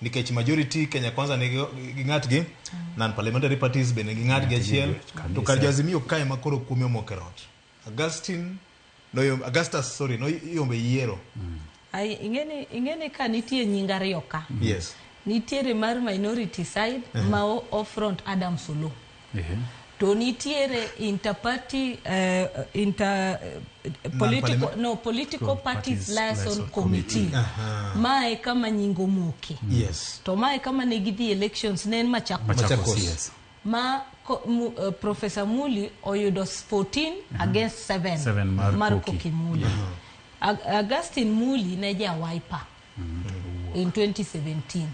nikech majority Kenya Kwanza ni gingatgi non parliamentary parties bene gingatgi achiel to kar Azimio kae makoro kume mokerot Augustus no yombe yiero ai ingene ka nitie nyinga riyo ka yes nitiere mar minority side ma off-front Adam Solo to nitiere interparty political parties liaison committee mae kama nyingo moke yes to mae kama negidhi elections nen Machakos yes ma Professor Muli oyudo 14 against 7 mar Kokimuli Augustine Muli ne ja Wiper in 2017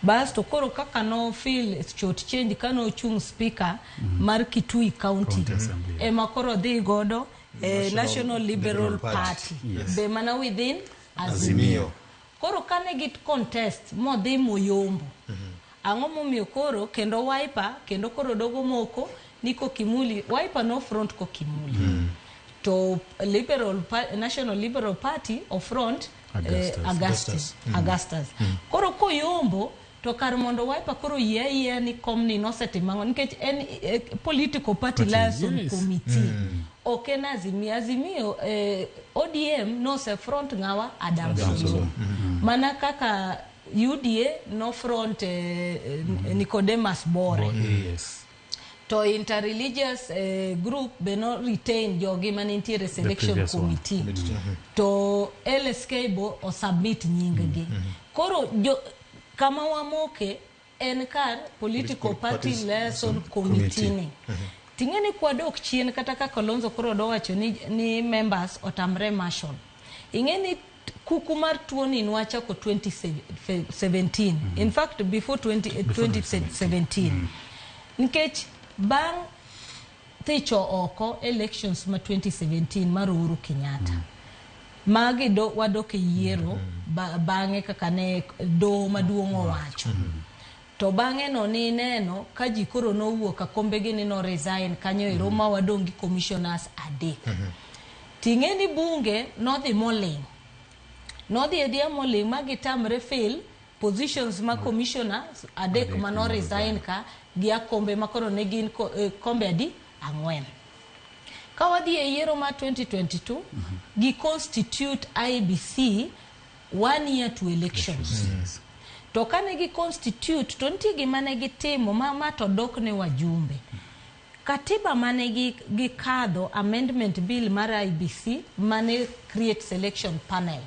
bas to koro kaka no feel short change kano chung speaker mar Kitui County ema koro dhi godo National Liberal Party be mana within Azimio koro kane git contest mo dhi moyombo ang'o momiyo koro kendo Wiper kendo koro dogo moko niko Kimuli Wiper no front ko Kimuli to National Liberal Party of front Augustus koro koyombo to kar mondo Wiper koro yeye ni komni no setimango nikech en political party liaison committee okena Azimio ODM no se front ngawa Adam Solo mana kaka UDA no front Nicodemus Bore yes to interreligious group be no retain jogi manitiere selection committee to LSK bo o submit nyingegi koro kama wamoke en kar political party liaison committee ni tingeni kwa dok chien kata ka Kalonzo koro do wacho ni members otamre marshal ingeni kukumar tuoni nwacha ko 2017 in fact before 2017 nkech bang thicho oko elections ma 2017 mar Uhuru Kenyatta magi do wadoke yiero bange kaka ne do maduong' owacho to bange no ni neno ka ji koro no wuok kombe gini no resign kanyo ero ma wadongi commissioners adek tingeni bunge no dhi moling no dhi edia moling magi tamre fail positions ma commissioners adek ma no resign ka gi akombe makoro ne gin kombe adi ang'wen kawadhi e yiero ma 2022 gi constitute IBC 1 year to elections to kane gi constitute to nitie gima ne gitimo ma to dok ne wajumbe katiba mane gi kadho amendment bill mar IBC mane create selection panel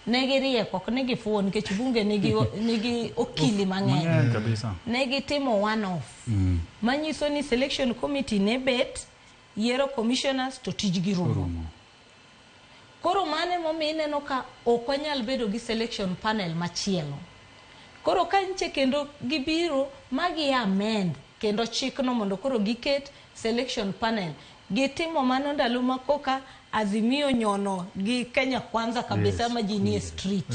negi rieko negi fuon ke chibunge negi okili mang'eny kabisa negi timo one off manyiso ni selection committee ne bet yiero commissioners to tijgi rumo koro mane momine no ka okonyal bedo gi selection panel machielo koro kanche kendo gibiro magi amend kendo chikno mondo koro giket selection panel gitimo mano ndalo makoka Azimio nyono gi Kenya Kwanza kabisa majini street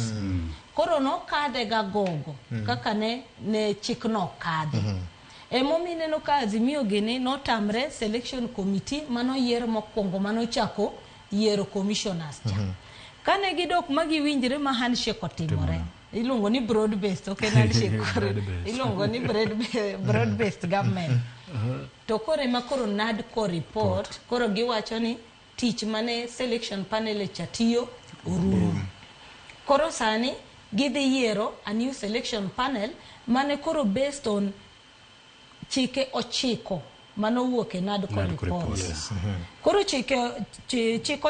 koro no kade ga gogo kaka ne chikno kade momine no ka Azimio gene no tamre selection committee mano yiero mokwongo mano chako yiero commissioners cha kane gidok magi winjre ma handshake otimore ilongo ni broad based okay handshake ilongo ni broad based government to kore makoro NADCO report koro giwacho ni tich mane selection panel chatiyo orumo koro sani gidhi yiero a new selection panel mane koro based on chike ochiko mano wuok e NADCO report koro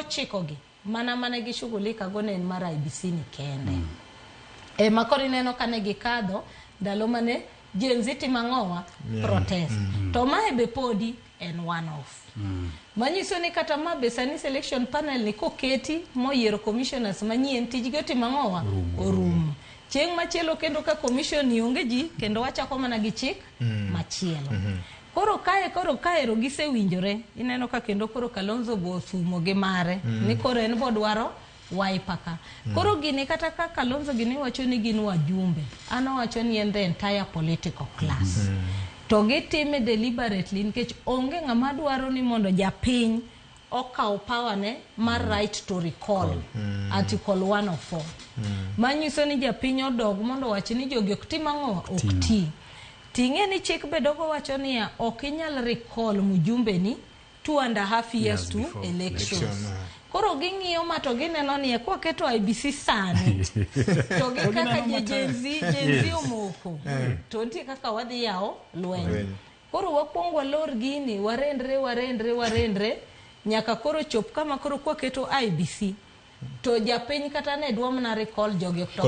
chiko gi mana gishughulika go ne mar IBC ni kende makori neno kane gikadho ndalo mane Gen Z mang'owa protest to mae be podi en one off manyiso ni kata mabe sani selection panel ni koketi moyiero commissioners manyien tijgi timang'owa orumo chieng' machielo kendo ka commission ionge ji kendo wachako mana gi chik machielo koro kaero gisewinjore ineno ka kendo koro Kalonzo bo sumo gi mare ni koro en bodwaro Wiper ka koro gini kata ka Kalonzo gini wacho ni gin wajumbe ano wacho ni en the entire political class to gitime deliberately nikech onge ng'ama dwaro ni mondo japiny okaw power ne mar right to recall article 104 manyiso ni japiny odog mondo wach ni jogi ok tim ang'o ok ti ting'e ni chik bedo wacho ni ok inyal recall mjumbe ni 2.5 years to elections. Koro ging'iyo ma to gineno ni kwa keto IBC sani to gi kaka jenzi omoko to ntie kaka wadhi yao lweny. Koro wakwongo lor gini warendre nyaka koro chop kama koro kwa keto IBC to japiny kata ne dwom na recall jogi to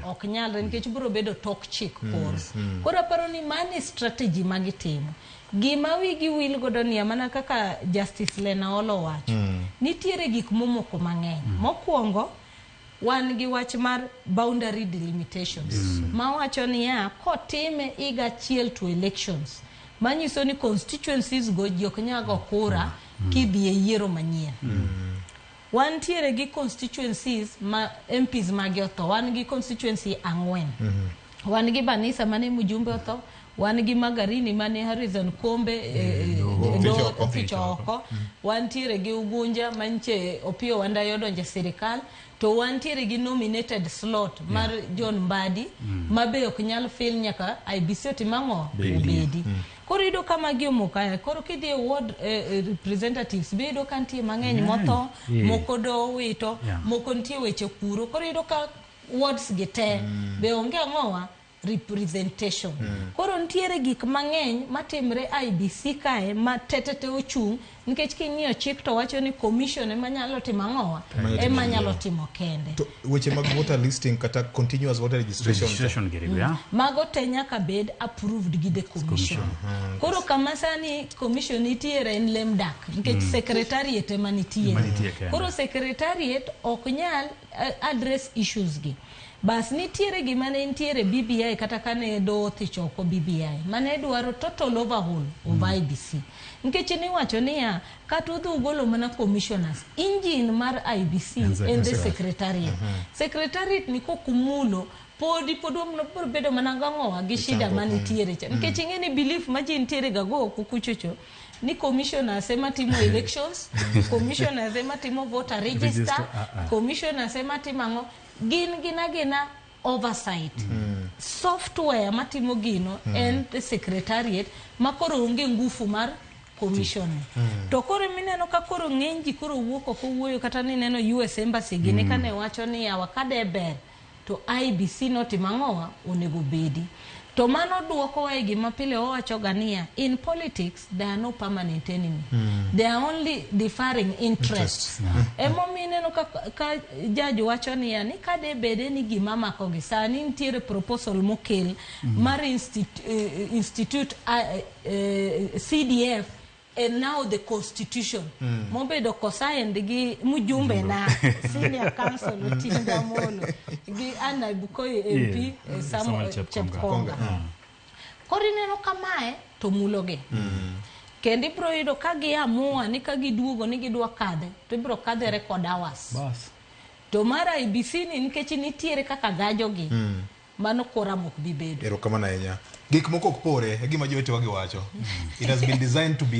ok nyalre nikech biro bedo tok chik koro. Koro paro ni mani strategy magitimo. Gima wigi wil godo ni mana kaka Justice Lena Olo wacho nitiere gik momoko mang'eny. Mokwongo wan gi wach mar boundary delimitations ma wacho ni kotime iga chiel to elections manyiso ni constituencies go jok nyago kura kidhi e yiero manyien. Wan tiere gi constituencies ma MPs magi otho, wan gi constituency 4. Wan gi Banisa mane mjumbe otho, wan gi Magarini mane Harrison Kombe Fichoko, wan tiere gi Ugunja manche Opio Wandayo donje sirikal, to wan tiere gi nominated slot mar John Mbadi mabe ok nyal fil nyaka IBC otimang'o obedi. Koro ido kama giomokaya, koro kidhi ward representatives bedo kantie mang'eny motho, moko do wito, moko ntie weche kuro, koro ido ka wards gite be onge ang'owa representation. Koro ntiere gik mang'eny matimre IBC kae ma tetete ochung nikech king'iyo chik to wacho ni commission ema nyalo timo ang'owa ema nyalo timo kende. To weche mag voter listing kata continuous voter registration mago te nyaka bed approved gi the commission. Koro kama sani commission nitiere en lemdak nikech secretariat ema nitiere. Koro secretariat ok nyal address issues gi. Bas nitiere gima ne nitiere BBI kata kane do thichoko BBI mane dwaro total overhaul of IBC. Nikech ni wacho niya kata udhu golo mana commissioners, engine mar IBC and the secretariat. Secretariat ni kokumulo podi bedo mana gang'owa gi shida manitiere cha. Nikech ing'eni belief ma ji nitiere gago kukuchocho ni commissioners ema timo elections, commissioners ema timo voter register, commissioners ema timo gina oversight software matimo gino and the secretariat makoro onge ngufu mar commission. To koro mineno ka koro ng'eny ji koro wuoko kowuoyo kata ni neno US embassy gine kane wacho ni awakade ber to IBC notimang'owa onego bedi. To mano duoko wa gima pile owacho gania in politics there are no permanent enemy. They are only differing interests. Emo mineno ka judge wacho ni kade bede ni gima mako gi sani ntiere proposal mokel mar institute CDF and now the constitution mobedo kosaend gi mjumbe na senior council Otinga Molo gi Anna Bukoyi MP Samuel Chepkonga. Kori neno kamae to muloge kendi bro ido kagi amua ni kagi duogo ni gidwa kadhe to bro kadhe record hours to mara IBC ni nikech nitiere kaka gajogi mano kora mok bibedo. Ero kama na enya gik moko pore e gima jowete wagi wacho. It has been designed to be